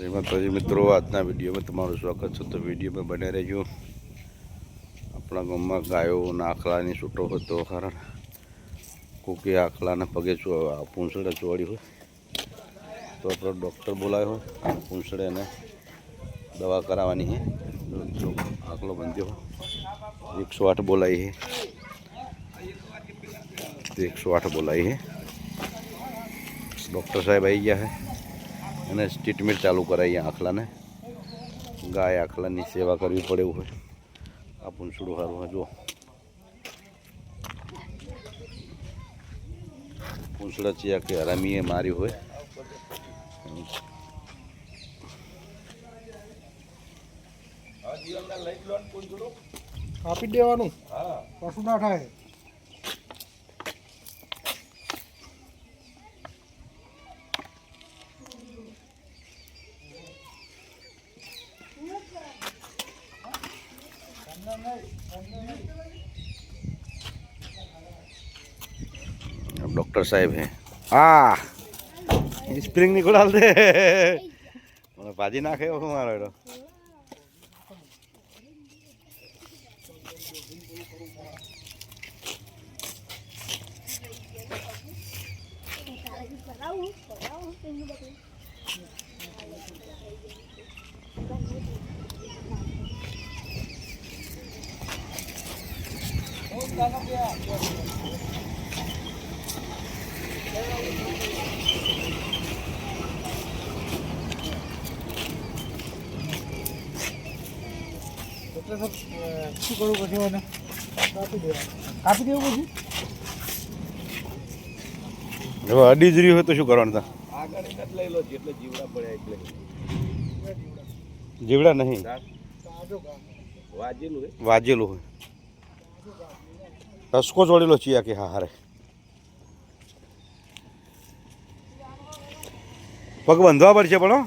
જય માતાજી મિત્રો, આજના વિડીયોમાં તમારું સ્વાગત છે. તો વિડીયોમાં બને રહેજો. આપણા ગામમાં ગાયોના આખલાની છૂટો હતો કારણ કોકે આખલાના પગે પૂંછડે ચોળી હોય તો આપણો ડૉક્ટર બોલાવ્યો હોય, પૂંછડે એને દવા કરાવવાની છે. જો આખલો બંધ્યો હોય 108 બોલાવી છે, 108 બોલાવી છે. ડૉક્ટર સાહેબ આવી ગયા છે અને ટ્રીટમેન્ટ ચાલુ કરાવી આખલાને. ગાય આખલાની સેવા કરવી પડે એવું હોય. આ પૂંછડું સારું હોય, જો પૂંછડા ચિયા કે હરામીએ માર્યું હોય. કાપી દેવાનું, કશું ના થાય. डॉक्टर साहब हैं। हाँ स्प्रिंग नहीं खुला दे भाजी नाखे मारो શું કરવું પછી એને કાપી દેવું પછી હવે અડી જ રહ્યું હોય તો શું કરવાનું? તા આગળ લઈ લો, જેટલે જીવડા પડ્યા એટલે જીવડા નહીં, વાજેલું હોય. ટસકો જોડેલો ચિયા કે હા હારે પગ બંધવા પડશે પણ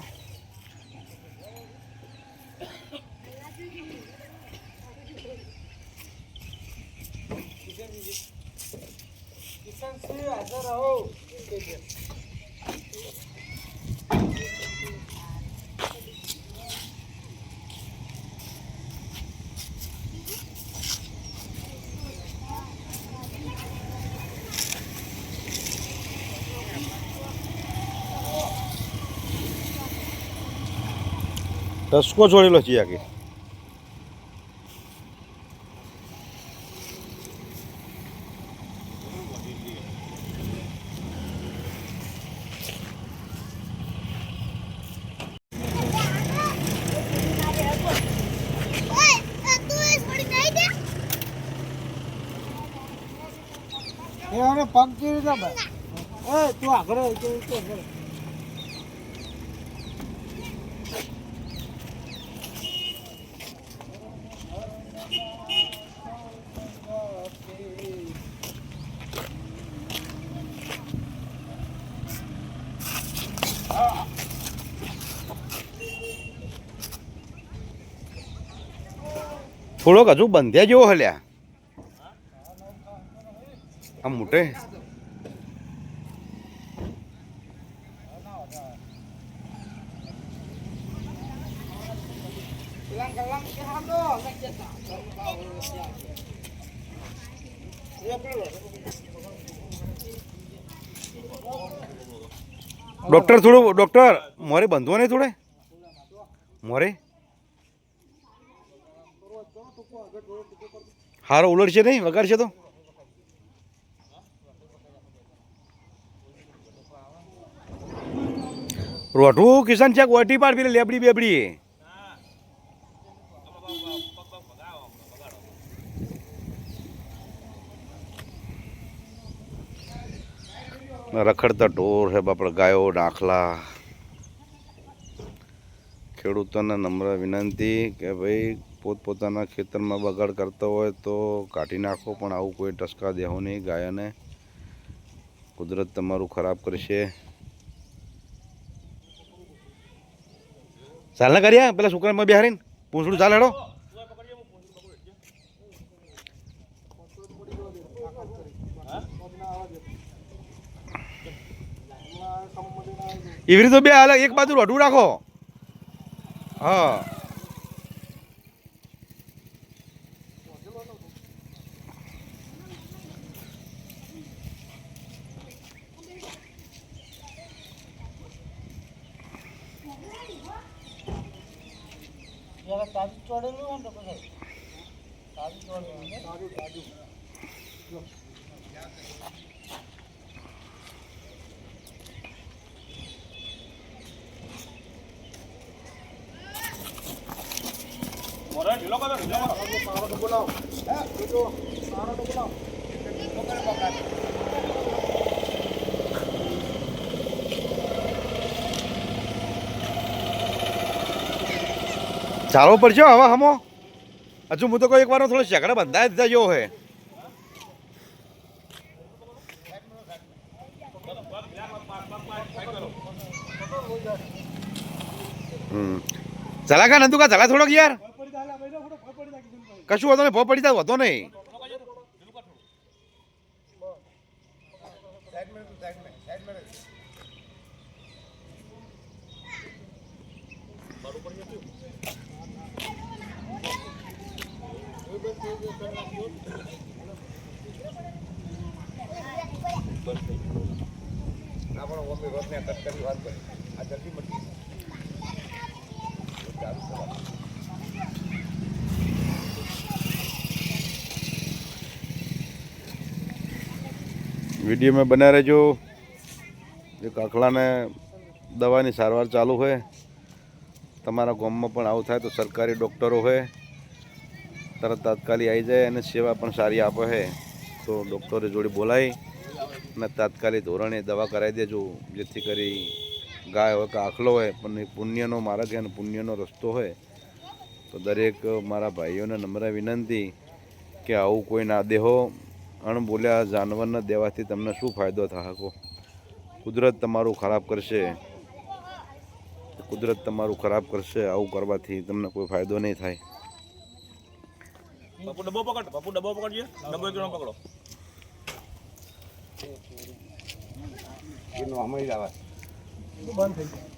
ટસકો જોડેલો ચિયા કે પગ કેવી રીતે ભાઈ? તું આગળ થોડોક હજુ બંધ્યા જેવો હલ્યા આમ મોટે. ડૉક્ટર થોડું ડૉક્ટર મોરે બંધવો નહીં થોડે મોરે હારો ઉલટશે નહીં વગાડશે તો. રોઠું કિશન છે ઓટી પાડ પેલી લેબડી બેબડી રખડતા ઢોર છે બાપડા, ગાયો ડાખલા. ખેડૂતોને નમ્ર વિનંતી કે ભાઈ પોતપોતાના ખેતરમાં બગાડ કરતો હોય તો કાઢી નાખો, પણ આવું કોઈ ટસકા દેવો નહીં ગાયોને. કુદરત તમારું ખરાબ કરશે. ચાલ ને કર્યા પેલા છોકરામાં બિહારીને પૂંછડું ચાલ હેડો. એવી રીતે બે હાલ એક બાજુ રોઢું રાખો. હા જરા તાજું ચોડેલું હોય ને તો પછી તાજું ચોડેલું ને તાજું તાજું મોરા ઢીલો કરો સારો તો બોલાવો હે બીજો સારો તો બોલાવો ચાલવો પડશે હવે હમો હજુ હું તો કોઈ એક વાર થોડો શેકડા બંધાય દીધા જેવો હે ચલા કા નંદુ કા ચલા થોડોક યાર કશું હતો નહીં ભો પડી જાય હતો નહીં ના પણ ઓમે રોજને કટ કરી વાત કરી આ જલ્દી મટી વિડીયો में बना રહેજો જે કાકલાને દવાની સારવાર ચાલુ હોય તમારા ગામમાં પણ આવું થાય તો સરકારી ડૉક્ટરો હોય તરત તાત્કાલિક આવી જાય અને સેવા પણ સારી આપે છે તો ડૉક્ટરે જોડે બોલાવી અને તાત્કાલિક ધોરણે દવા કરાવી દેજો જેથી કરી ગાય હોય કે આખલો હોય પણ એ પુણ્યનો માર્ગ અને પુણ્યનો રસ્તો હોય તો દરેક મારા ભાઈઓને નમ્ર વિનંતી કે આવું કોઈ ના દેહો અણબોલ્યા જાનવરને દેવાથી તમને શું ફાયદો થાય કહો કુદરત તમારું ખરાબ કરશે કુદરત તમારું ખરાબ કરશે આવું કરવાથી તમને કોઈ ફાયદો નહીં થાય બાપુ ડબ્બો પકડ બાપુ ડબ્બો પકડજે ડબ્બો એકનો પકડો એનો આમાં જ આવે બંધ થઈ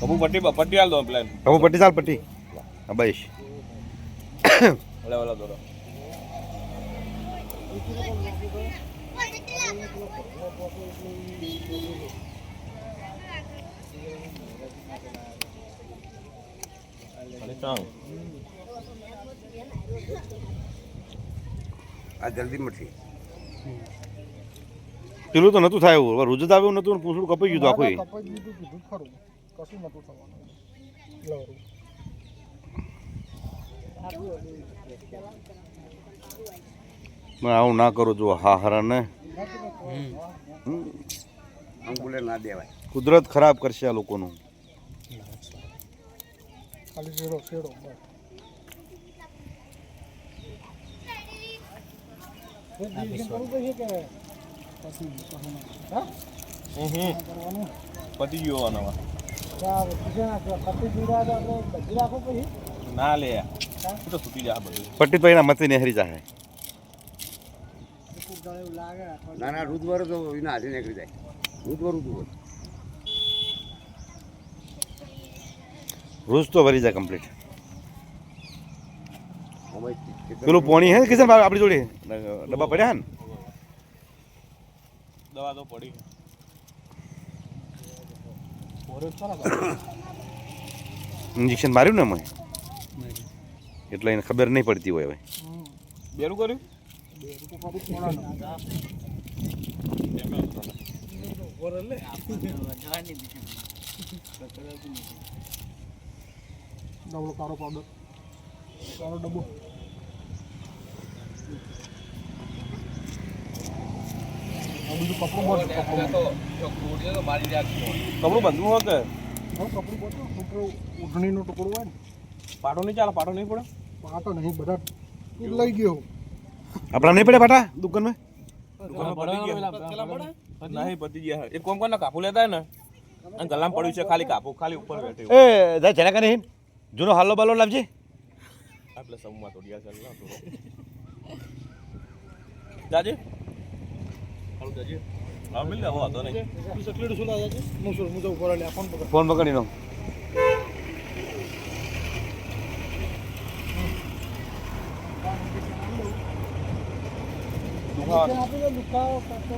બાપુ પટ્ટી હાલ દો પ્લાન હવે પટ્ટી ચાલ પટ્ટી હા ભાઈ ઓલા દોરો આ જલ્દી મટી પેલું તો નતું થાય એવું રૂજત આવ્યું નતું ને પૂછડું કપાઈ ગયું આખું કપાઈ દીધું કીધું ખરું કશું નતું થવાનું પણ આવું ના કરું જો હા હરા ને અંગુલે ના દેવાય કુદરત ખરાબ કરશે આ લોકોનું ખાલી શેડો શેડો પતી ગયો આનામાં પછી ના લે તો સુતી જા બધું પટ્ટી તો એના મતે નહેરી જાય ના ના રૂદવારો તો એના હાથે નીકળી જાય રૂદવારું રોજ તો ભરી જાય કમ્પ્લીટ પેલું પોણી હે કિશન આપણી જોડે ડબ્બા પડ્યા ને દવા તો પડી ઇન્જેક્શન માર્યું ને મેં એટલે એને ખબર નહીં પડતી હોય હવે બેરું કર્યું ડબલો કાળો પાવડર કાળો ડબ્બો આ બધું કપડું બંધ કપડું બંધવું હોય કે કપડું પડતો છોકરો ઉઠણીનો ટુકડો હોય ને પાટો નહીં ચાલે, પાટો નહીં પડે. પાટો નહીં બધા તું લઈ ગયો આપણા નહીં પડે પાટા દુકાનમાં? દુકાનમાં પતી ગયા. નહીં પતી ગયા. એક કોમ કોના કાપુ લેતા હોય ને અને ગલામ પડ્યું છે ખાલી કાપુ, ખાલી ઉપર બેઠે એ જાય જેના કાને હિન જૂનો હાલો બાલો લાવજે. એટલે સમમાં તો ગયા ચાલ જાજે. હાલો જાજે. હા મિલ લે વાતો નહીં. તું સકલેડ શું લાગે છે હું શું હું ઉપર લે ફોન પકડ ફોન પકડી નો દુકાન આપણે દુખાવો કરતો